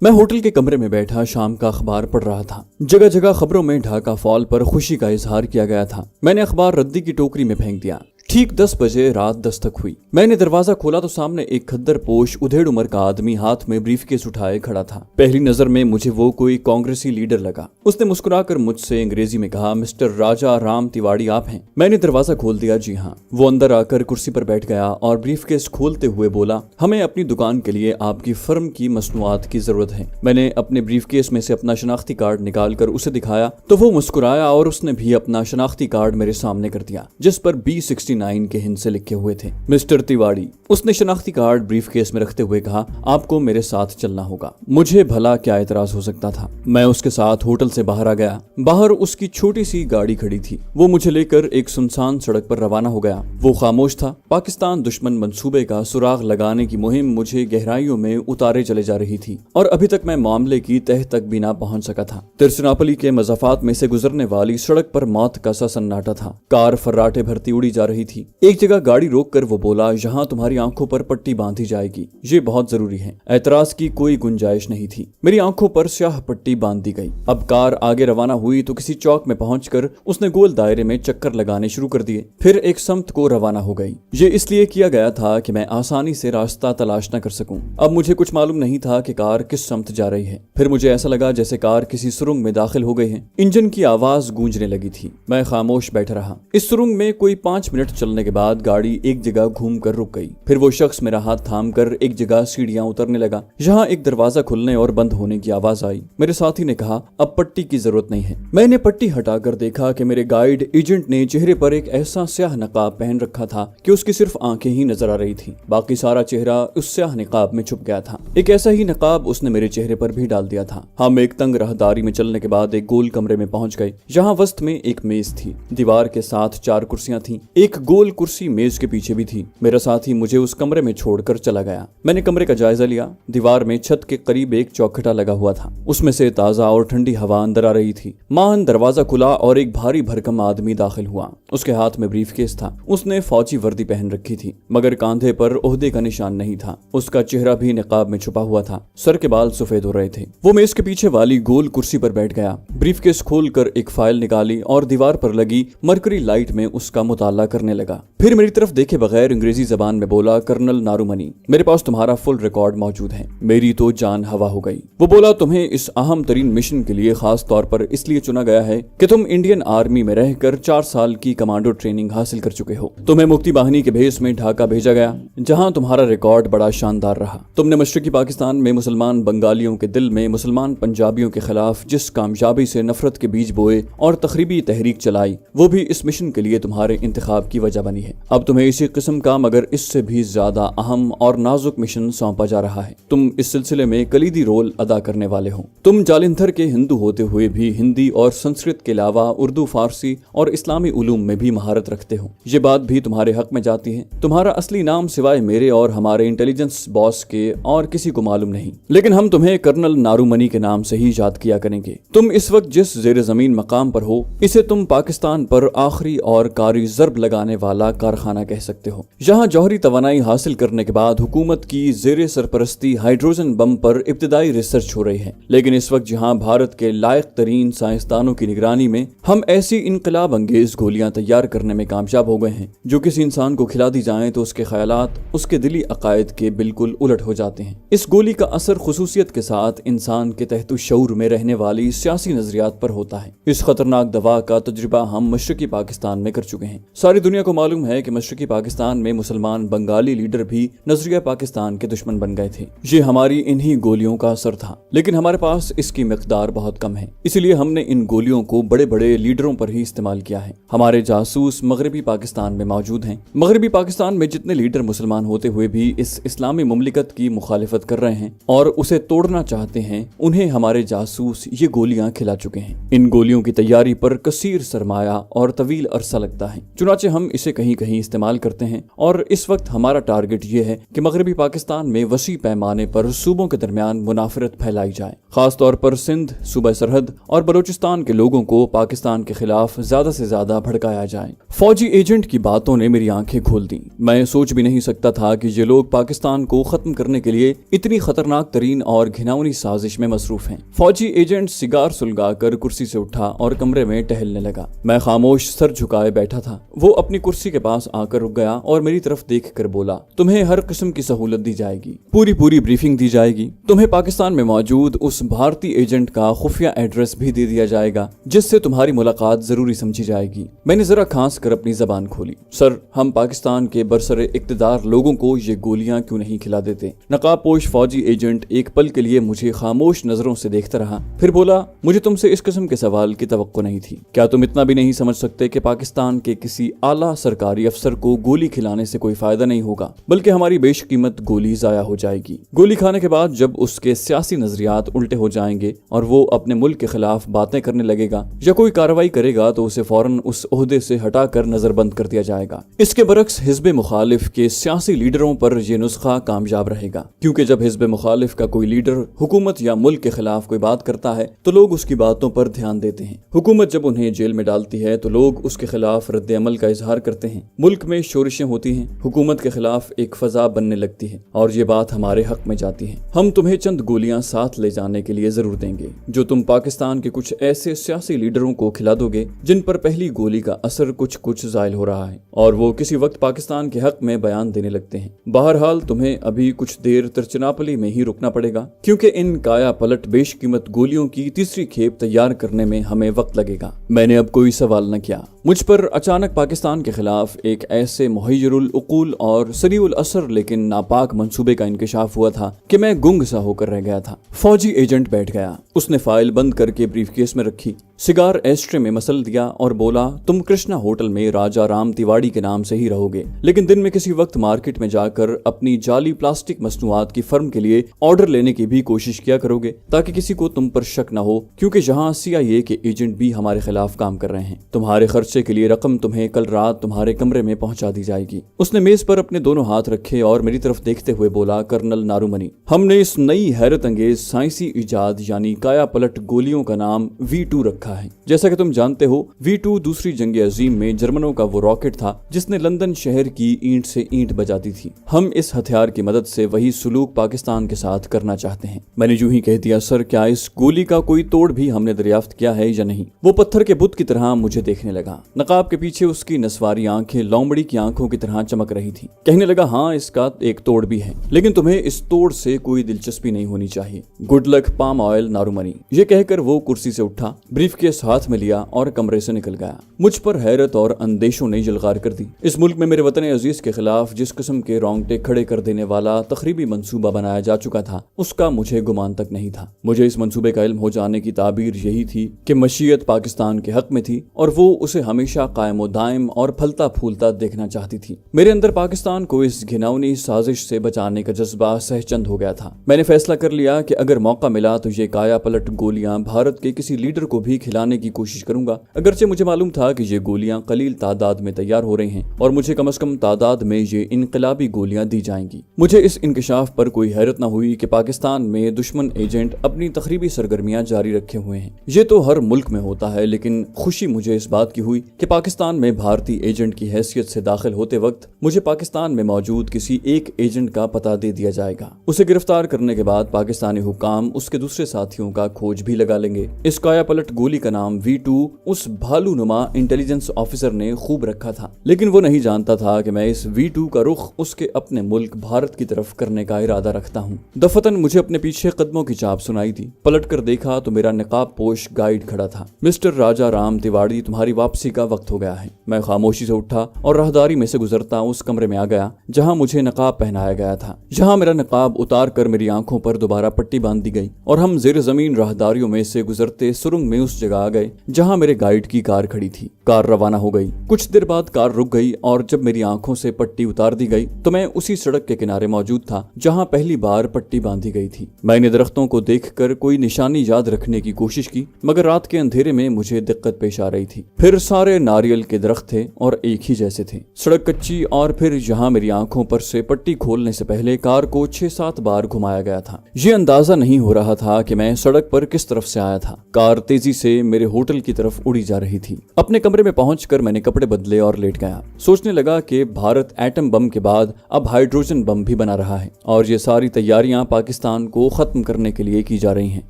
मैं होटल के कमरे में बैठा शाम का अखबार पढ़ रहा था। जगह जगह खबरों में ढाका फॉल पर खुशी का इजहार किया गया था। मैंने अखबार रद्दी की टोकरी में फेंक दिया। ठीक 10 बजे रात दस्तक हुई। मैंने दरवाजा खोला तो सामने एक खद्दर पोश उधेड़ उम्र का आदमी हाथ में ब्रीफकेस उठाए खड़ा था। पहली नजर में मुझे वो कोई कांग्रेसी लीडर लगा। उसने मुस्कुराकर मुझसे अंग्रेजी में कहा, मिस्टर राजा राम तिवाड़ी आप हैं? मैंने दरवाजा खोल दिया, जी हाँ। वो अंदर आकर कुर्सी पर बैठ गया और ब्रीफकेस खोलते हुए बोला, हमें अपनी दुकान के लिए आपकी फर्म की मसनूआत की जरूरत है। मैंने अपने ब्रीफकेस में से अपना शनाख्ती कार्ड निकाल कर उसे दिखाया तो वो मुस्कुराया और उसने भी अपना शनाख्ती कार्ड मेरे सामने कर दिया, जिस पर B69 के हिंद से लिखे हुए थे, मिस्टर तिवाड़ी। उसने शनाख्ती कार्ड ब्रीफकेस में रखते हुए कहा, आपको मेरे साथ चलना होगा। मुझे भला क्या एतराज हो सकता था। मैं उसके साथ होटल से बाहर आ गया। बाहर उसकी छोटी सी गाड़ी खड़ी थी। वो मुझे लेकर एक सुनसान सड़क पर रवाना हो गया। वो खामोश था। पाकिस्तान दुश्मन मंसूबे का सुराग लगाने की मुहिम मुझे गहराइयों में उतारे चले जा रही थी और अभी तक मैं मामले की तह तक भी ना पहुंच सका था। तिरसनापली के मज़ाफात में से गुजरने वाली सड़क पर मौत का सा सन्नाटा था। कार फर्राटे भरती उड़ी जा रही थी। एक जगह गाड़ी रोककर वो बोला, यहाँ तुम्हारी आंखों पर पट्टी बांधी जाएगी, ये बहुत जरूरी है। एतराज की कोई गुंजाइश नहीं थी। मेरी आंखों पर स्याह पट्टी बांध दी गई। अब कार आगे रवाना हुई तो किसी चौक में पहुंचकर उसने गोल दायरे में चक्कर लगाने शुरू कर दिए। फिर एक समत को रवाना हो गई। ये इसलिए किया गया था कि मैं आसानी से रास्ता तलाश न कर सकूं। अब मुझे कुछ मालूम नहीं था कि कार किस समत जा रही है। फिर मुझे ऐसा लगा जैसे कार किसी सुरंग में दाखिल हो गई है। इंजन की आवाज गूंजने लगी थी। मैं खामोश बैठा रहा। इस सुरंग में कोई 5 मिनट चलने के बाद गाड़ी एक जगह घूम कर रुक गई। फिर वो शख्स मेरा हाथ थाम कर एक जगह सीढ़ियां उतरने लगा। यहाँ एक दरवाजा खुलने और बंद होने की आवाज आई। मेरे साथी ने कहा, अब पट्टी की जरूरत नहीं है। मैंने पट्टी हटाकर देखा कि मेरे गाइड एजेंट ने चेहरे पर एक ऐसा स्याह नकाब पहन रखा था कि उसकी सिर्फ आंखें ही नजर आ रही थी। बाकी सारा चेहरा उस स्याह नकाब में छुप गया था। एक ऐसा ही नकाब उसने मेरे चेहरे पर भी डाल दिया था। हम एक तंग राहदारी में चलने के बाद एक गोल कमरे में पहुंच गए। जहाँ वस्त में एक मेज थी। दीवार के साथ 4 कुर्सियां थी। एक गोल कुर्सी मेज के पीछे भी थी। मेरा साथी मुझे उस कमरे में छोड़कर चला गया। मैंने कमरे का जायजा लिया। दीवार में छत के करीब एक चौखटा लगा हुआ था। उसमें से ताजा और ठंडी हवा अंदर आ रही थी। माहन दरवाजा खुला और एक भारी भरकम आदमी दाखिल हुआ। उसके हाथ में ब्रीफकेस था। उसने फौजी वर्दी पहन रखी थी, मगर कांधे पर ओहदे का निशान नहीं था। उसका चेहरा भी निकाब में छुपा हुआ था। सर के बाल सफेद हो रहे थे। वो मेज के पीछे वाली गोल कुर्सी पर बैठ गया। ब्रीफकेस खोलकर एक फाइल निकाली और दीवार पर लगी मरकरी लाइट में उसका मुताला करने लगा। फिर मेरी तरफ देखे बगैर अंग्रेजी जबान में बोला, कर्नल नारूमनी, मेरे पास तुम्हारा फुल रिकॉर्ड मौजूद है। मेरी तो जान हवा हो गई। वो बोला, तुम्हें इस अहम तरीन मिशन के लिए खास तौर पर इसलिए चुना गया है कि तुम इंडियन आर्मी में रहकर 4 साल की कमांडो ट्रेनिंग हासिल कर चुके हो। तुम्हें मुक्ति बाहिनी के भेस में ढाका भेजा गया, जहां तुम्हारा रिकॉर्ड बड़ा शानदार रहा। तुमने मशरकी पाकिस्तान में मुसलमान बंगालियों के दिल में मुसलमान पंजाबियों के खिलाफ जिस कामयाबी से नफरत के बीज बोए और तखरीबी तहरीक चलाई, वो भी इस मिशन के लिए तुम्हारे इंतखाब की वजह बनी है। अब तुम्हें इसी किस्म का मगर इससे भी ज्यादा अहम और नाजुक मिशन सौंपा जा रहा है। तुम इस सिलसिले में कलीदी रोल अदा करने वाले हो। तुम जालिंधर के हिंदू होते हुए भी हिंदी और संस्कृत के अलावा उर्दू, फारसी और इस्लामी उलूम में भी महारत रखते हो। ये बात भी तुम्हारे हक में जाती है। तुम्हारा असली नाम सिवाय मेरे और हमारे इंटेलिजेंस बॉस के और किसी को मालूम नहीं, लेकिन हम तुम्हें कर्नल नारूमनी के नाम से ही याद किया करेंगे। तुम इस वक्त जिस जेर जमीन मकाम पर हो, इसे तुम पाकिस्तान पर आखिरी और कारी ज़र्ब लगाने वाला कारखाना कह सकते हो। यहाँ जौहरी तवानाई हासिल करने के बाद हुकूमत की जेर सरपरस्ती हाइड्रोजन बम पर इब्तिदाई रिसर्च हो रही है। लेकिन इस वक्त जहाँ भारत के लायक तरीन साइंसदानों की निगरानी में हम ऐसी इनकलाब अंगेज गोलियां तैयार करने में कामयाब हो गए हैं जो किसी इंसान को खिला दी जाए तो उसके ख्यालात उसके दिली अकायद के बिल्कुल उलट हो जाते हैं। इस गोली का असर खुसूसियत के साथ इंसान के तहत शऊर में रहने वाली सियासी नजरियात पर होता है। इस खतरनाक दवा का तजुर्बा हम मशरकी पाकिस्तान में कर चुके हैं। सारी दुनिया को मालूम है कि मशरकी पाकिस्तान में मुसलमान बंगाली लीडर भी नजरिया पाकिस्तान के दुश्मन बन गए थे। ये हमारी इन्हीं गोलियों का असर था, लेकिन हमारे पास इसकी मिकदार बहुत कम है, इसलिए हमने इन गोलियों को बड़े बड़े लीडरों पर ही इस्तेमाल किया है। हमारे जासूस मगरबी पाकिस्तान में मौजूद हैं। मगरबी पाकिस्तान में जितने लीडर मुसलमान होते हुए भी इस इस्लामी मुमलिकत की मुखालिफत कर रहे हैं और उसे तोड़ना चाहते हैं, उन्हें हमारे जासूस ये गोलियां खिला चुके हैं। इन गोलियों की तैयारी पर कसीर सरमाया और तवील अरसा लगता है। चुनाचे हम इसे कहीं कहीं इस्तेमाल करते हैं और इस वक्त हमारा टारगेट ये है कि मगरबी पाकिस्तान में वसी पैमाने पर सूबों के दरमियान मुनाफरत फैलाई जाए, खास तौर पर सिंध, सूबा सरहद और बलूचिस्तान के लोगों को पाकिस्तान के खिलाफ ज्यादा से ज्यादा भड़काया जाए। फौजी एजेंट की बातों ने मेरी आंखें खोल दी। मैं सोच भी नहीं सकता था कि ये लोग पाकिस्तान को खत्म करने के लिए इतनी खतरनाक तरीन और घिनौनी साजिश में मसरूफ हैं। फौजी एजेंट सिगार सुलगाकर कुर्सी से उठा और कमरे में टहलने लगा। मैं खामोश सर झुकाए बैठा था। वो अपनी कुर्सी के पास आकर रुक गया और मेरी तरफ देखकर बोला, तुम्हें हर किस्म की सहूलत दी जाएगी, पूरी ब्रीफिंग दी जाएगी। तुम्हें पाकिस्तान में मौजूद उस भारतीय एजेंट का खुफिया एड्रेस भी दे दिया जाएगा जिससे तुम्हारी मुलाकात जरूरी समझी जाएगी। मैंने जरा खांस कर अपनी जबान खोली। सर, हम पाकिस्तान के बरसरे इक्तदार लोगों को ये गोलियां क्यों नहीं खिला देते? नकाबपोश फौजी एजेंट एक पल के लिए मुझे खामोश नजरों से देखता रहा, फिर बोला, मुझे तुमसे इस किस्म के सवाल की तवक्को नहीं थी। क्या तुम इतना भी नहीं समझ सकते कि पाकिस्तान के किसी आला सरकारी अफसर को गोली खिलाने से कोई फायदा नहीं होगा, बल्कि हमारी बेशकीमत गोली जाया हो जाएगी। गोली खाने के बाद जब उसके सियासी नजरियात उल्टे हो जाएंगे और वो अपने मुल्क के खिलाफ बातें करने लगेगा या कोई कार्रवाई करेगा तो उसे फौरन उस ओहदे से हटाकर नजरबंद कर दिया जाएगा। इसके बरक्स हिज़्ब मुखालिफ के सियासी लीडरों पर यह नुस्खा कामयाब रहेगा, क्योंकि जब हिज़्ब मुखालिफ का कोई लीडर हुकूमत या मुल्क के खिलाफ कोई बात करता है तो लोग उसकी बातों पर ध्यान देते हैं। हुकूमत जब उन्हें जेल में डालती है तो लोग उसके खिलाफ रद्द अमल का इजहार करते हैं। मुल्क में शोरिशें होती हैं, हुकूमत के खिलाफ एक फजा बनने लगती है और ये बात हमारे हक में जाती है। हम तुम्हें चंद गोलियां साथ ले जाने के लिए जरूर देंगे जो तुम पाकिस्तान के कुछ ऐसे सियासी लीडरों को खिला दोगे जिन पर पहली गोली का असर कुछ जायल हो रहा है और वो किसी वक्त पाकिस्तान के हक में बयान देने लगते हैं। बहरहाल तुम्हें अभी कुछ देर तिरचिनापली में ही रुकना पड़ेगा, क्योंकि इन काया पलट बेशकीमत गोलियों की तीसरी खेप तैयार करने में हमें वक्त लगेगा। मैंने अब कोई सवाल न किया। मुझ पर अचानक पाकिस्तान के खिलाफ एक ऐसे मुहय्यरुल उकूल और सरीउल असर लेकिन नापाक मंसूबे का इंकशाफ हुआ था कि मैं गुंग सा होकर रह गया था। फौजी एजेंट बैठ गया। उसने फाइल बंद करके ब्रीफकेस में रखी, सिगार एस्ट्रे में मसल दिया और बोला, तुम कृष्णा होटल में राजा राम तिवाड़ी के नाम से ही रहोगे, लेकिन दिन में किसी वक्त मार्केट में जाकर अपनी जाली प्लास्टिक मसनूआत की फर्म के लिए ऑर्डर लेने की भी कोशिश किया करोगे ताकि किसी को तुम पर शक न हो, क्योंकि यहाँ CIA के एजेंट भी हमारे खिलाफ काम कर रहे हैं। तुम्हारे खर्चे के लिए रकम तुम्हें कल रात तुम्हारे कमरे में पहुंचा दी जाएगी। उसने मेज पर अपने दोनों हाथ रखे और मेरी तरफ देखते हुए बोला, कर्नल नारूमनी, हमने इस नई हैरत अंगेज साइंसी इजाद यानी काया पलट गोलियों का नाम V2 रखा है। जैसा कि तुम जानते हो, V2 दूसरी जंग अजीम में जर्मनों का वो रॉकेट था जिसने लंदन शहर की ईंट से ईंट बजा दी थी। हम इस हथियार की मदद से वही सुलूक पाकिस्तान के साथ करना चाहते हैं। मैंने यूं ही कह दिया, सर, क्या इस गोली का कोई तोड़ भी हमने दरियाफ्त किया है या नहीं? वो पत्थर के बुत की तरह मुझे देखने लगा। नकाब के पीछे उसकी नस्वारी आंखें लोमड़ी की आंखों की तरह चमक रही थी। कहने लगा, हाँ, इसका एक तोड़ भी है, लेकिन तुम्हें इस तोड़ से कोई दिलचस्पी नहीं होनी चाहिए। गुड लक पाम ऑयल नारूमनी। ये कहकर वो कुर्सी से उठा, ब्रीफकेस हाथ में लिया और कमरे से निकल गया। मुझ पर हैरत और अंदेशों ने यलगार कर दी। इस मुल्क में मेरे वतन अजीज के खिलाफ जिस किस्म के रोंगटे खड़े कर देने वाला तखरीबी मंसूबा बनाया जा चुका था, उसका मुझे गुमान तक नहीं था। मुझे इस मंसूबे का इल्म हो जाने की ताबीर यही थी कि मशीयत पाकिस्तान के हक में थी और वो उसे हमेशा कायम दायम और फलता फूलता देखना चाहती थी। मेरे अंदर पाकिस्तान को इस घिनौनी साजिश से बचाने का जज्बा सहचंद हो गया था। मैंने फैसला कर लिया कि अगर मौका मिला तो ये काया पलट गोलियां भारत के किसी लीडर को भी खिलाने की कोशिश करूंगा। अगरचे मुझे मालूम था कि ये गोलियां कलील तादाद में तैयार हो रही हैं और मुझे कम से कम तादाद में ये इनकलाबी गोलियां दी जाएंगी। मुझे इस इंकशाफ पर कोई हैरत न हुई कि पाकिस्तान में दुश्मन एजेंट अपनी तखरीबी सरगर्मियां जारी रखे हुए हैं। ये तो हर मुल्क में होता है, लेकिन खुशी मुझे इस बात की हुई कि पाकिस्तान में भारतीय एजेंट की हैसियत से दाखिल होते वक्त मुझे पाकिस्तान में मौजूद किसी एक एजेंट का पता दे दिया जाएगा। उसे गिरफ्तार करने के बाद पाकिस्तानी हुकाम उसके दूसरे साथियों का खोज भी लगा लेंगे। इस काया पलट गोली का नाम V2 उस भालू नुमा इंटेलिजेंस ऑफिसर ने खूब रखा था, लेकिन वो नहीं जानता था कि मैं इस V2 का रुख उसके अपने मुल्क भारत की तरफ करने का इरादा रखता हूँ। दफतन मुझे अपने पीछे कदमों की चाप सुनाई दी। पलट कर देखा तो मेरा निकाब पोश गाइड खड़ा था। मिस्टर राजा राम तिवाड़ी, तुम्हारी वापसी का वक्त हो गया है। मैं खामोशी से उठा और राहदारी में से गुजरता उस कमरे में आ गया जहाँ मुझे नकाब पहनाया गया था। जहाँ मेरा नकाब उतार कर मेरी आंखों पर दोबारा पट्टी बांध दी गई और हम जेर जमीन राहदारियों में से गुजरते सुरंग में उस जगह आ गए जहां मेरे गाइड की कार खड़ी थी। कार रवाना हो गई। कुछ देर बाद कार रुक गई और जब मेरी आंखों से पट्टी उतार दी गई तो मैं उसी सड़क के किनारे मौजूद था जहां पहली बार पट्टी बांधी गई थी। मैंने दरख्तों को देखकर कोई निशानी याद रखने की कोशिश की, मगर रात के अंधेरे में मुझे दिक्कत पेश आ रही थी। फिर सारे नारियल के दरख्त थे और एक ही जैसे थे। सड़क कच्ची और फिर यहाँ मेरी आंखों पर से पट्टी खोलने से पहले कार को 6-7 बार घुमाया गया था। ये अंदाजा नहीं हो रहा था कि मैं सड़क पर किस तरफ से आया था। कार तेजी से मेरे होटल की तरफ उड़ी जा रही थी। अपने कमरे में पहुंचकर मैंने कपड़े बदले और लेट गया। सोचने लगा कि भारत एटम बम के बाद अब हाइड्रोजन बम भी बना रहा है और ये सारी तैयारियां पाकिस्तान को खत्म करने के लिए की जा रही हैं।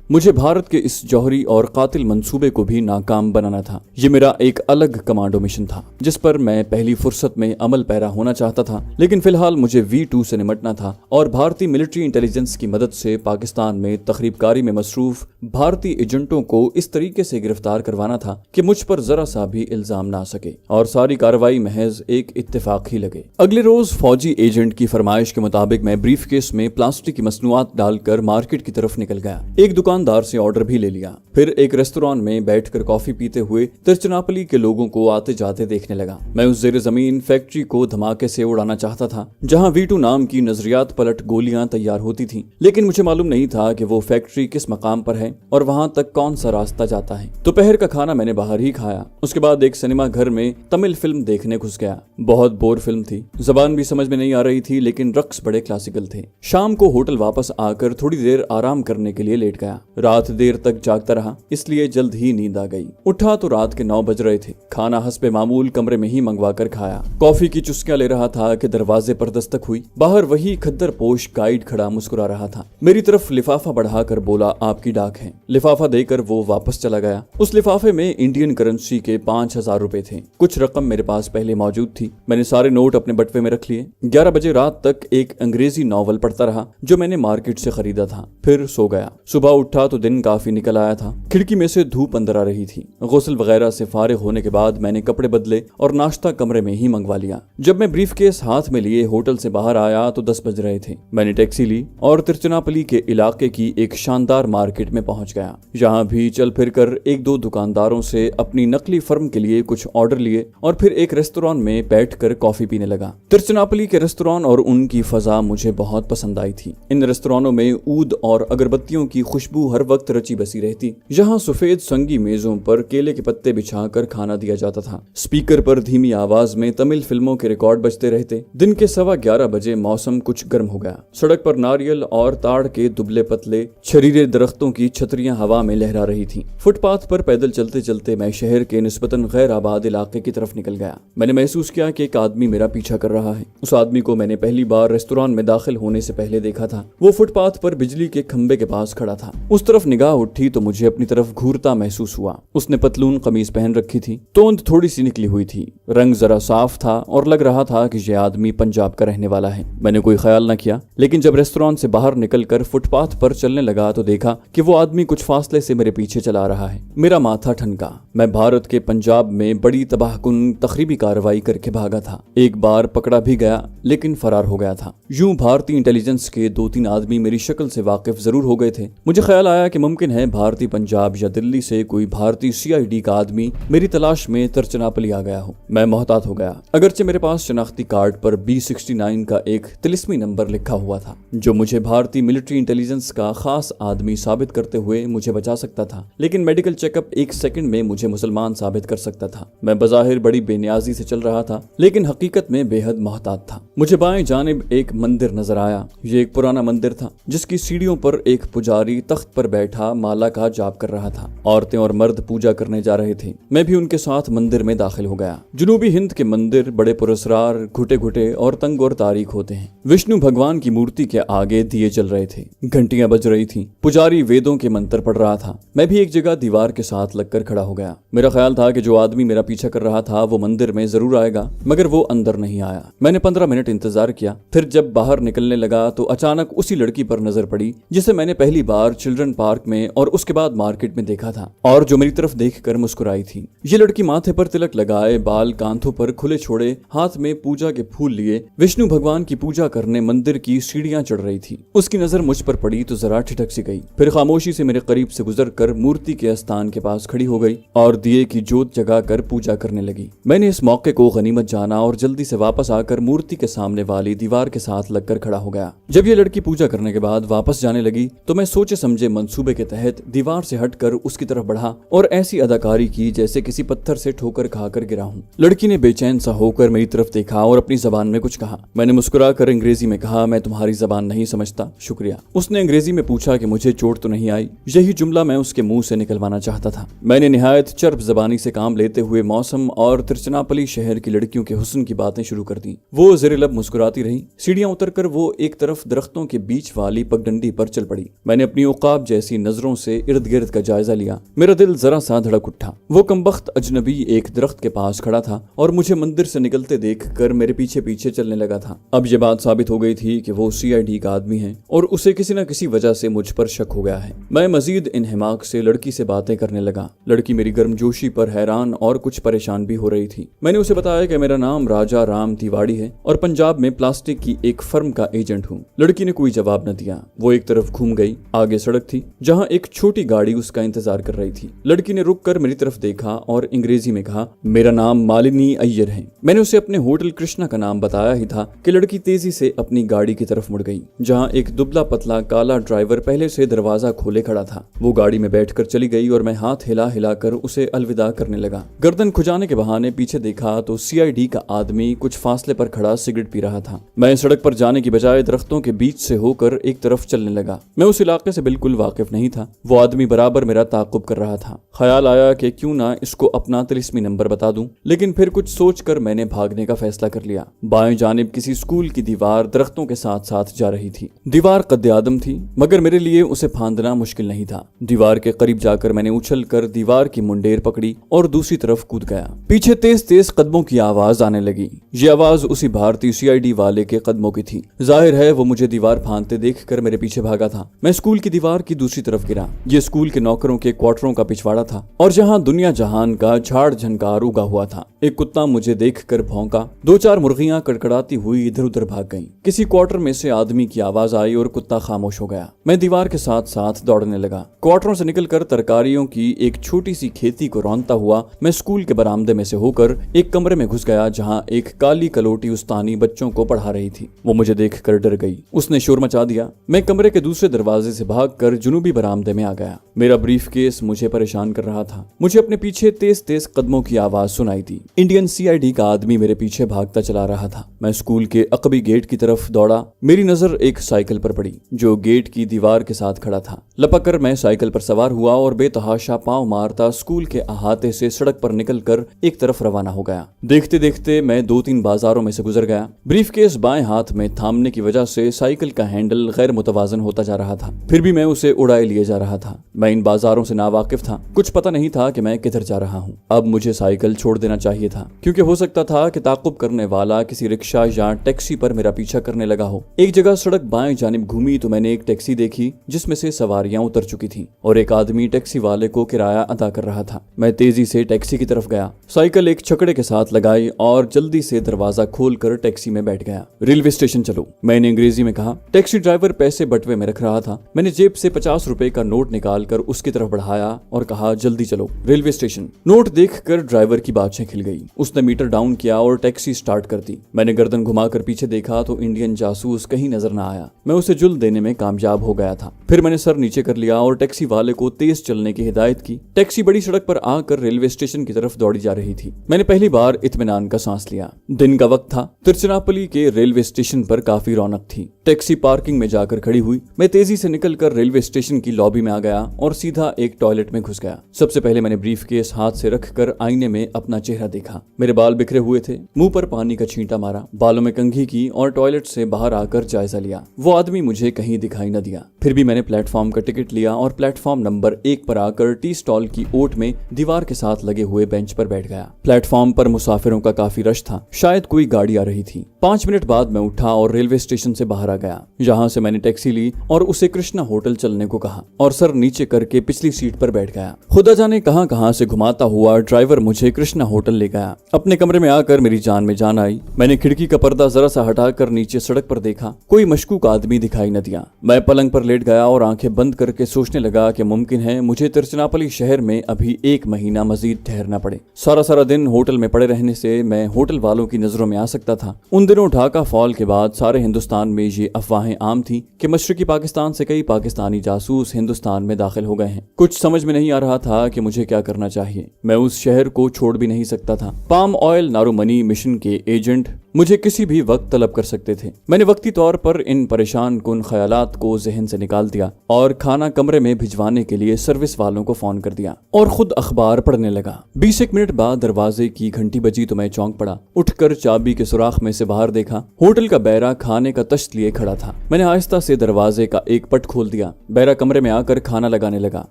मुझे भारत के इस जौहरी और कातिल मंसूबे को भी नाकाम बनाना था। ये मेरा एक अलग कमांडो मिशन था जिस पर मैं पहली फुर्सत में अमल पैरा होना चाहता था, लेकिन फिलहाल मुझे V2 से निपटना था और भारतीय मिलिट्री इंटेलिजेंस की मदद से पाकिस्तान में तखरीबकारी में मसरूफ भारतीय एजेंटों को इस तरीके से गिरफ्तार करवाना था कि मुझ पर जरा सा भी इल्जाम ना आ सके और सारी कार्रवाई महज एक इत्तेफाक ही लगे। अगले रोज फौजी एजेंट की फरमाइश के मुताबिक मैं ब्रीफकेस में प्लास्टिक की मसनूआत डालकर मार्केट की तरफ निकल गया। एक दुकानदार से ऑर्डर भी ले लिया। फिर एक रेस्टोरेंट में बैठकर कॉफी पीते हुए तिरुचिरापल्ली के लोगों को आते जाते देखने लगा। मैं उस जेर जमीन फैक्ट्री को धमाके से उड़ाना चाहता था जहां V2 नाम की नजरियात पलट गोलियां तैयार होती थीं, लेकिन मुझे मालूम नहीं था कि वो फैक्ट्री किस मकाम पर है और वहां तक कौन सा रास्ता जाता है। दोपहर का खाना मैंने बाहर ही खाया। उसके बाद एक सिनेमा घर में तमिल फिल्म देखने घुस गया। बहुत बोर फिल्म थी, जबान भी समझ में नहीं आ रही थी, लेकिन रक्स बड़े क्लासिकल थे। शाम को होटल वापस आकर थोड़ी देर आराम करने के लिए लेट गया। रात देर तक जागता रहा, इसलिए जल्द ही नींद आ गई। उठा तो रात के 9 बज रहे थे। खाना हस्बे मामूल कमरे में ही मंगवा कर खाया। कॉफी की चुस्कियां ले रहा था कि दरवाजे पर दस्तक हुई। बाहर वही खद्दर पोश गाइड खड़ा मुस्कुरा रहा था। मेरी तरफ लिफाफा बढ़ाकर बोला, आपकी डाक है। लिफाफा देकर वो वापस चला गया। उस लिफाफे में इंडियन करेंसी के 5000 रुपए थे। कुछ रकम मेरे पास पहले मौजूद थी। मैंने सारे नोट अपने बटवे में रख लिए। 11 बजे रात तक एक अंग्रेजी नॉवल पढ़ता रहा जो मैंने मार्केट से खरीदा था। फिर सो गया। सुबह उठा तो दिन काफी निकल आया था। खिड़की में से धूप अंदर आ रही थी। गुस्ल वगैरह से फारिग होने के बाद मैंने कपड़े बदले और नाश्ता कमरे में ही मंगवा लिया। जब मैं ब्रीफकेस हाथ में लिए होटल से बाहर आया तो 10 बज रहे थे। मैंने टैक्सी ली और तिरुचिरापल्ली के इलाके की एक शानदार मार्केट में पहुंच गया। यहाँ भी चल फिर कर एक दो दुकानदारों से अपनी नकली फर्म के लिए कुछ ऑर्डर लिए और फिर एक रेस्टोरेंट में बैठकर कॉफी पीने लगा। तिरुचिरापल्ली के रेस्टोरेंट और उनकी फजा मुझे बहुत पसंद आई थी। इन रेस्टोरेंटों में ऊद और अगरबत्तियों की खुशबू हर वक्त रची बसी रहती। यहाँ सफेद संगी मेजों पर केले के पत्ते बिछाकर खाना दिया जाता था। स्पीकर पर धीमी आवाज में तमिल फिल्मों के रिकॉर्ड बजते रहते। दिन के 11:15 बजे मौसम कुछ गर्म हो गया। सड़क पर नारियल और ताड़ के दुबले पतले छरीरे दरख्तों की छतरियां हवा में लहरा रही थी। फुटपाथ पर पैदल चलते चलते मैं शहर के निस्बतन गैर आबाद इलाके की तरफ निकल गया। मैंने महसूस किया कि एक आदमी मेरा पीछा कर रहा है। उस आदमी को मैंने पहली बार रेस्टोरेंट में दाखिल होने से पहले देखा था। वो फुटपाथ पर बिजली के खंबे के पास खड़ा था। उस तरफ निगाह उठी तो मुझे अपनी तरफ घूरता महसूस हुआ। उसने पतलून कमीज पहन रखी थी। तोंद थोड़ी सी निकली हुई थी। रंग जरा साफ था और लग रहा था कि यह आदमी पंजाब का रहने वाला है। मैंने कोई ख्याल न किया, लेकिन जब रेस्टोरेंट से बाहर निकलकर फुटपाथ पर चलने लगा तो देखा कि वो आदमी कुछ फासले से मेरे पीछे चला रहा है। मेरा माथा ठनका। मैं भारत के पंजाब में बड़ी तबाहकुन तखरीबी कार्रवाई करके भागा था। एक बार पकड़ा भी गया लेकिन फरार हो गया था। यूं भारतीय इंटेलिजेंस के 2-3 आदमी मेरी शक्ल से वाकिफ जरूर हो गए थे। मुझे ख्याल आया कि मुमकिन है भारतीय पंजाब या दिल्ली से कोई भारतीय CID का आदमी मेरी तलाश में तिरुचिरापल्ली आ गया हो। मैं मोहतात हो गया। अगरचे मेरे पास शनाख्ती कार्ड पर B69 का एक तिलिस्मी नंबर लिखा हुआ था जो मुझे भारतीय मिलिट्री इंटेलिजेंस का खास आदमी साबित करते हुए मुझे बचा सकता था, लेकिन मेडिकल चेकअप 1 सेकंड में मुझे मुसलमान साबित कर सकता था। मैं बज़ाहिर बड़ी बेनियाजी से चल रहा था, लेकिन हकीकत में बेहद मोहतात था। मुझे बाएं जानिब एक मंदिर नजर आया। ये एक पुराना मंदिर था जिसकी सीढ़ियों पर एक पुजारी तख्त पर बैठा माला का जाप कर रहा था। औरतें और मर्द पूजा करने जा रहे थे। मैं भी उनके साथ मंदिर में दाखिल हो गया। जनूबी हिंद के मंदिर बड़े पुरस्कार, घुटे घुटे और तंग और तारीख होते हैं। विष्णु भगवान की मूर्ति के आगे दिए जल रहे थे। घंटियां बज रही थीं। पुजारी वेदों के मंत्र पढ़ रहा था। मैं भी एक जगह दीवार के साथ लगकर खड़ा हो गया। मेरा ख्याल था कि जो आदमी मेरा पीछा कर रहा था वो मंदिर में जरूर आएगा मगर वो अंदर नहीं आया। मैंने 15 मिनट इंतजार किया। फिर जब बाहर निकलने लगा तो अचानक उसी लड़की पर नजर पड़ी जिसे मैंने पहली बार चिल्ड्रन पार्क में और उसके बाद मार्केट में देखा था और जो मेरी तरफ देखकर मुस्कुराई थी। ये लड़की माथे पर तिलक लगाए, बाल कांधों पर खुले छोड़े, हाथ में पूजा के फूल लिए विष्णु भगवान की पूजा करने मंदिर की सीढ़ियां चढ़ रही थी। उसकी नजर मुझ पर पड़ी तो जरा ठिठक सी गई, फिर खामोशी से मेरे करीब से गुजरकर मूर्ति के स्थान के पास खड़ी हो गई और दिए की जोत जगाकर पूजा करने लगी। मैंने इस मौके को गनीमत जाना और जल्दी से वापस आकर मूर्ति के सामने वाली दीवार के साथ लगकर खड़ा हो गया। जब ये लड़की पूजा करने के बाद वापस जाने लगी तो मैं सोचे समझे मंसूबे के तहत दीवार से हटकर उसकी तरफ बढ़ा और ऐसी अदाकारी की जैसे किसी पत्थर से ठोकर खाकर गिरा हूं। लड़की ने बेचैन सा होकर मेरी तरफ देखा और अपनी जबान में कुछ कहा। मैंने मुस्कुराकर अंग्रेजी में कहा, मैं तुम्हारी जबान नहीं समझता, शुक्रिया। उसने अंग्रेजी में पूछा कि मुझे चोट तो नहीं आई। यही जुमला मैं उसके मुंह से निकलवाना चाहता था। मैंने निहायत चर्ब जबानी से काम लेते हुए मौसम और तिरुचिरापल्ली शहर की लड़कियों के हुस्न की बातें शुरू कर दी। वो ज़ेरे लब मुस्कुराती रही। सीढ़ियां उतरकर वो एक तरफ दरख्तों के बीच वाली पगडंडी पर चल पड़ी। मैंने अपनी औकाब जैसी नजरों से इर्द गिर्द का जायजा लिया। मेरा दिल जरा सा धड़क उठा। वो कमबख्त अजनबी एक दरख्त के पास खड़ा था और मुझे मंदिर से निकलते देखकर मेरे पीछे पीछे चलने लगा था। अब ये बात साबित हो गई थी कि वो CID का आदमी है और उसे किसी न किसी वजह से मुझ पर शक हो गया है। मैं मजीद इन्हिमाक से लड़की से बातें करने लगा। लड़की मेरी गर्मजोशी पर हैरान और कुछ परेशान भी हो रही थी। मैंने उसे बताया कि मेरा नाम राजा राम तिवाड़ी है और पंजाब में प्लास्टिक की एक फर्म का एजेंट हूँ। लड़की ने कोई जवाब न दिया। वो एक तरफ घूम गई। आगे सड़क थी जहाँ एक छोटी गाड़ी उसका इंतजार कर रही थी। लड़की ने रुककर मेरी तरफ देखा और अंग्रेजी में कहा, मेरा नाम मालिनी अय्यर है। मैंने उसे अपने होटल कृष्णा का नाम बताया ही था कि लड़की तेजी से अपनी गाड़ी की तरफ मुड़ गई जहाँ एक दुबला पतला काला ड्राइवर पहले से दरवाजा खोले खड़ा था। वो गाड़ी में बैठकर चली गई और मैं हाथ हिला हिलाकर उसे अलविदा करने लगा। गर्दन खुजाने के बहाने पीछे देखा तो CID का आदमी कुछ फासले पर खड़ा सिगरेट पी रहा था। मैं सड़क पर जाने की बजाय दरख्तों के बीच से होकर एक तरफ चलने लगा। मैं उस इलाके से बिल्कुल वाकिफ नहीं था। वो आदमी बराबर मेरा ताक़ुब कर रहा था। ख्याल आया कि क्यों ना इसको अपना तिलिस्मी नंबर बता दूं, लेकिन फिर कुछ सोचकर मैंने भागने का फैसला कर लिया। बाएं जानिब किसी स्कूल की दीवार दरख्तों के साथ साथ जा रही थी। दीवार कद्दे आदम थी मगर मेरे लिए उसे फांदना मुश्किल नहीं था। दीवार के करीब जाकर मैंने उछलकर दीवार की मुंडेर पकड़ी और दूसरी तरफ कूद गया। पीछे तेज तेज कदमों की आवाज आने लगी। ये आवाज उसी भारतीय CID वाले के कदमों की थी। जाहिर है वो मुझे दीवार फांदते देखकर मेरे पीछे भागा था। मैं स्कूल की दीवार की दूसरी तरफ गिरा। ये स्कूल के नौकरों के क्वार्टरों का पिछवाड़ा था और जहाँ दुनिया जहान का झाड़ झनकार उगा हुआ था। एक कुत्ता मुझे देखकर भौंका। 2-4 मुर्गियां कड़कड़ाती हुई इधर उधर भाग गईं। किसी क्वार्टर में से आदमी की आवाज आई और कुत्ता खामोश हो गया। मैं दीवार के साथ साथ दौड़ने लगा। क्वार्टरों से निकलकर तरकारियों की एक छोटी सी खेती को रौंदता हुआ मैं स्कूल के बरामदे में से होकर एक कमरे में घुस गया जहाँ एक काली कलोटी उस्तानी बच्चों को पढ़ा रही थी। वो मुझे देखकर डर गई। उसने शोर मचा दिया। मैं कमरे के दूसरे दरवाजे से भागकर जुनूबी बरामदे में आ गया। मेरा ब्रीफकेस मुझे परेशान कर रहा था। मुझे अपने पीछे तेज तेज कदमों की आवाज सुनाई दी। इंडियन CID का आदमी मेरे पीछे भागता चला रहा था। मैं स्कूल के अकबी गेट की तरफ दौड़ा। मेरी नजर एक साइकिल पर पड़ी जो गेट की दीवार के साथ खड़ा था। लपक कर मैं साइकिल पर सवार हुआ और बेतहाशा पांव मारता स्कूल के अहाते से सड़क पर निकलकर एक तरफ रवाना हो गया। देखते देखते मैं 2-3 बाजारों में से गुजर गया। ब्रीफकेस बाएं हाथ में थामने की वजह से साइकिल का हैंडल गैर मुतवाजन होता जा रहा था। फिर भी मैं उसे उड़ाए लिए जा रहा था। मैं इन बाजारों से नावाकिफ था। कुछ पता नहीं था कि मैं किधर जा रहा हूँ। अब मुझे साइकिल छोड़ देना चाहिए था क्योंकि हो सकता था कि ताकुब करने वाला किसी रिक्शा या टैक्सी पर मेरा पीछा करने लगा हो। एक जगह सड़क बाएं जानिब घूमी तो मैंने एक टैक्सी देखी जिसमें से सवारियां उतर चुकी थी और एक आदमी टैक्सी वाले को किराया अदा कर रहा था। मैं तेजी से टैक्सी की तरफ गया। साइकिल एक छकड़े के साथ लगाई और जल्दी से दरवाजा खोलकर टैक्सी में बैठ गया। रेलवे स्टेशन चलो, मैंने अंग्रेजी में कहा। टैक्सी ड्राइवर पैसे बटवे में रख रहा था। मैंने जेब से 50 रुपए का नोट निकालकर उसकी तरफ बढ़ाया और कहा, जल्दी चलो रेलवे स्टेशन। नोट देखकर ड्राइवर की बाछें खिल गई। उसने मीटर डाउन किया और टैक्सी स्टार्ट कर दी। मैंने गर्दन घुमाकर पीछे देखा तो इंडियन जासूस कहीं नजर न आया। मैं उसे जुल्म देने में कामयाब हो गया था। फिर मैंने सर नीचे कर लिया और टैक्सी वाले को तेज चलने की हिदायत की। टैक्सी बड़ी सड़क पर आकर रेलवे स्टेशन की तरफ दौड़ी जा रही थी। मैंने पहली बार इत्मीनान का सांस लिया। दिन का वक्त था। तिरुचिरापल्ली के रेलवे स्टेशन पर काफी रौनक थी। टैक्सी पार्किंग में जाकर खड़ी हुई। मैं तेजी से निकलकर रेलवे स्टेशन की लॉबी में आ गया और सीधा एक टॉयलेट में घुस गया। सबसे पहले मैंने ब्रीफकेस हाथ से रखकर आईने में अपना चेहरा देखा। मेरे बाल बिखरे हुए थे। मुंह पर पानी का छींटा मारा, बालों में कंघी की और टॉयलेट से बाहर आकर जायजा लिया। वो आदमी मुझे कहीं दिखाई न दिया। फिर भी मैंने प्लेटफॉर्म का टिकट लिया और प्लेटफॉर्म नंबर 1 पर आकर टी स्टॉल की ओट में दीवार के साथ लगे हुए बेंच पर बैठ गया। प्लेटफॉर्म पर मुसाफिरों का काफी रश था, शायद कोई गाड़ी आ रही थी। 5 मिनट बाद मैं उठा और रेलवे स्टेशन से बाहर आ गया। यहाँ से मैंने टैक्सी ली और उसे कृष्णा होटल चलने को कहा और सर नीचे करके पिछली सीट पर बैठ गया। खुदा जाने कहां से घुमाता हुआ ड्राइवर मुझे कृष्णा होटल ले गया। अपने कमरे में आकर मेरी जान में जान आई। मैंने खिड़की का पर्दा जरा सा हटाकर नीचे सड़क पर देखा, कोई मशकूक आदमी दिखाई न दिया। मैं पलंग पर लेट गया और आंखें बंद करके सोचने लगा कि मुमकिन है मुझे तिरुचिरापल्ली शहर में अभी 1 महीना मजीद ठहरना पड़े। सारा दिन होटल में पड़े रहने से मैं होटल वालों की नजरों में आ सकता था। उन दिनों ढाका फॉल के बाद सारे हिंदुस्तान में ये अफवाहें आम थी कि मशरकी पाकिस्तान से कई पाकिस्तानी जासूस हिंदुस्तान में दाखिल हो गए हैं। कुछ समझ में नहीं आ रहा था कि मुझे क्या करना चाहिए। मैं उस शहर को छोड़ भी नहीं सकता था। पाम ऑयल नारोमनी मिशन के एजेंट मुझे किसी भी वक्त तलब कर सकते थे। मैंने वक्ती तौर पर इन परेशान कुन ख्यालात को जहन से निकाल दिया और खाना कमरे में भिजवाने के लिए सर्विस वालों को फोन कर दिया और खुद अखबार पढ़ने लगा। 20 मिनट बाद दरवाजे की घंटी बजी तो मैं चौंक पड़ा। उठकर चाबी के सुराख में से बाहर देखा, होटल का बैरा खाने का तश्त लिए खड़ा था। मैंने आहिस्ता से दरवाजे का एक पट खोल दिया। बैरा कमरे में आकर खाना लगाने लगा।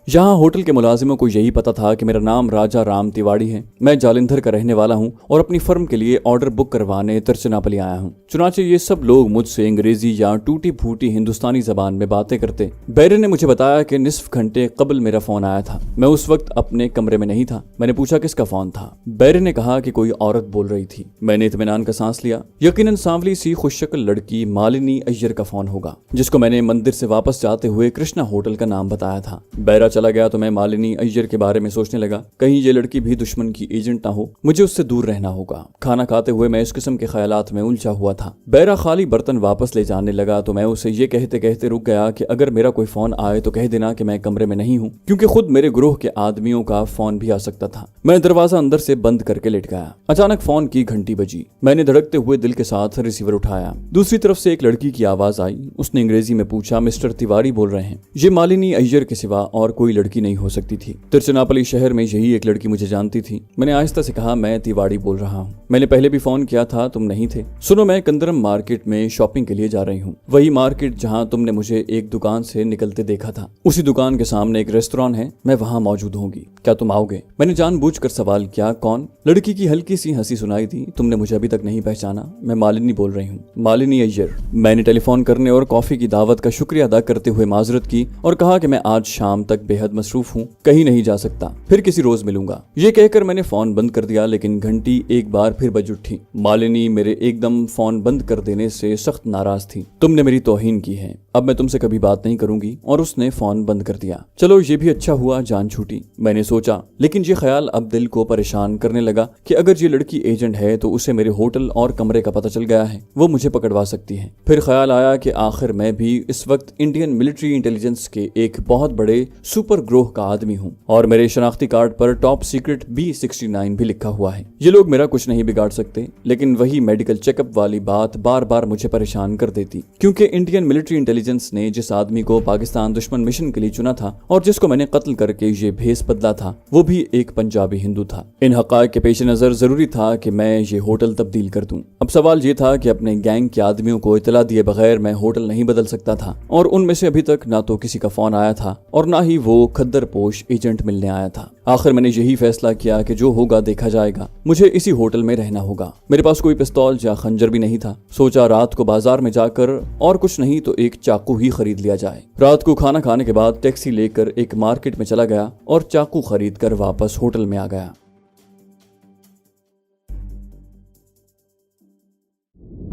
यहाँ होटल के मुलाजिमों को यही पता था कि मेरा नाम राजा राम तिवाड़ी है। मैं जालंधर का रहने वाला हूँ और अपनी फर्म के लिए ऑर्डर बुक करवाने तिरुचिरापल्ली आया हूँ। चुनाचे ये सब लोग मुझसे अंग्रेजी या टूटी फूटी हिंदुस्तानी जबान में बातें करते। बैरे ने मुझे बताया कि निस्फ घंटे कबल मेरा फोन आया था। मैं उस वक्त अपने कमरे में नहीं था। मैंने पूछा किसका फोन था। बैरे ने कहा कि कोई औरत बोल रही थी। मैंने इत्मीनान का सांस लिया। यकीनन सांवली सी खुशशक्ल लड़की मालिनी अय्यर का फोन होगा, जिसको मैंने मंदिर से वापस जाते हुए कृष्णा होटल का नाम बताया था। बैरा चला गया तो मैं मालिनी अय्यर के बारे में सोचने लगा, कहीं ये लड़की भी दुश्मन की एजेंट ना हो। मुझे उससे दूर रहना होगा। खाना खाते हुए मैं इस किस्म के ख्यालात में उलझा हुआ था। बैरा खाली बर्तन वापस ले जाने लगा तो मैं उसे ये कहते कहते रुक गया कि अगर मेरा कोई फोन आए तो कह देना कि मैं कमरे में नहीं हूँ, क्योंकि खुद मेरे ग्रोह के आदमियों का फोन भी आ सकता था। मैं दरवाजा अंदर से बंद करके लेट गया। अचानक फोन की घंटी बजी। मैंने धड़कते हुए दिल के साथ रिसीवर उठाया। दूसरी तरफ से एक लड़की की आवाज आई। उसने अंग्रेजी में पूछा, मिस्टर तिवारी बोल रहे हैं? ये मालिनी अय्यर के सिवा और कोई लड़की नहीं हो सकती थी। तिरुचिरापल्ली शहर में यही एक लड़की मुझे जानती थी। मैंने आहिस्ता से कहा, मैं तिवाड़ी बोल रहा हूँ। मैंने पहले भी फोन किया था, तुम नहीं थे। सुनो, मैं कंदरम मार्केट में शॉपिंग के लिए जा रही हूँ। वही मार्केट जहाँ तुमने मुझे एक दुकान से निकलते देखा था। उसी दुकान के सामने एक रेस्टोरेंट है, मैं वहाँ मौजूद होंगी। क्या तुम आओगे? मैंने जानबूझकर सवाल किया। कौन? लड़की की हल्की सी हंसी सुनाई दी। तुमने मुझे अभी तक नहीं पहचाना? मैं मालिनी बोल रही हूँ, मालिनी अय्यर। मैंने टेलीफोन करने और कॉफी की दावत का शुक्रिया अदा करते हुए माजरत की और कहा कि मैं आज शाम तक बेहद मसरूफ हूँ, कहीं नहीं जा सकता, फिर किसी रोज मिलूंगा। ये कहकर मैंने फोन बंद कर दिया, लेकिन घंटी एक बार फिर बज उठी। मालिनी मेरे एकदम फोन बंद कर देने से सख्त नाराज थी। तुमने मेरी तौहीन की है, अब मैं तुमसे कभी बात नहीं करूंगी। और उसने फोन बंद कर दिया। चलो ये भी अच्छा हुआ, जान छूटी, मैंने सोचा। लेकिन ये ख्याल अब दिल को परेशान करने लगा कि अगर ये लड़की एजेंट है तो उसे मेरे होटल और कमरे का पता चल गया है, वो मुझे पकड़वा सकती है। फिर ख्याल आया कि आखिर मैं भी इस वक्त इंडियन मिलिट्री इंटेलिजेंस के एक बहुत बड़े सुपर ग्रोह का आदमी हूँ और मेरे शनाख्ती कार्ड पर टॉप सीक्रेट B69 भी लिखा हुआ है। ये लोग मेरा कुछ नहीं बिगाड़ सकते। लेकिन वही मेडिकल चेकअप वाली बात बार बार मुझे परेशान कर देती, क्योंकि इंडियन मिलिट्री इंटेलिजेंस ने जिस आदमी को पाकिस्तान दुश्मन मिशन के लिए चुना था और जिसको मैंने कत्ल करके ये भेस बदला था, वो भी एक पंजाबी हिंदू था। इन हक़ाइक़ के पेश नजर जरूरी था कि मैं ये होटल तब्दील कर दूं। अब सवाल ये था कि अपने गैंग के आदमियों को इतला दिए बगैर मैं होटल नहीं बदल सकता था, और उनमें से अभी तक ना तो किसी का फोन आया था और ना ही वो खद्दर पोश एजेंट मिलने आया था। आखिर मैंने यही फैसला किया कि जो होगा देखा जाएगा, मुझे इसी होटल में रहना होगा। मेरे पास कोई पिस्तौल या खंजर भी नहीं था। सोचा रात को बाजार में जाकर और कुछ नहीं तो एक चाकू ही खरीद लिया जाए। रात को खाना खाने के बाद टैक्सी लेकर एक मार्केट में चला गया और चाकू खरीद कर वापस होटल में आ गया।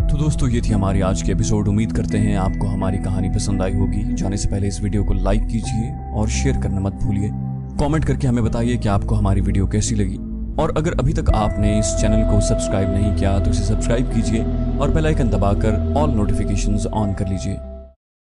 तो दोस्तों, ये थी हमारी आज की एपिसोड। उम्मीद करते हैं आपको हमारी कहानी पसंद आई होगी। जाने से पहले इस वीडियो को लाइक कीजिए और शेयर करना मत भूलिए। कमेंट करके हमें बताइए कि आपको हमारी वीडियो कैसी लगी, और अगर अभी तक आपने इस चैनल को सब्सक्राइब नहीं किया तो इसे सब्सक्राइब कीजिए और बेल आइकन दबाकर ऑल नोटिफिकेशंस ऑन कर लीजिए।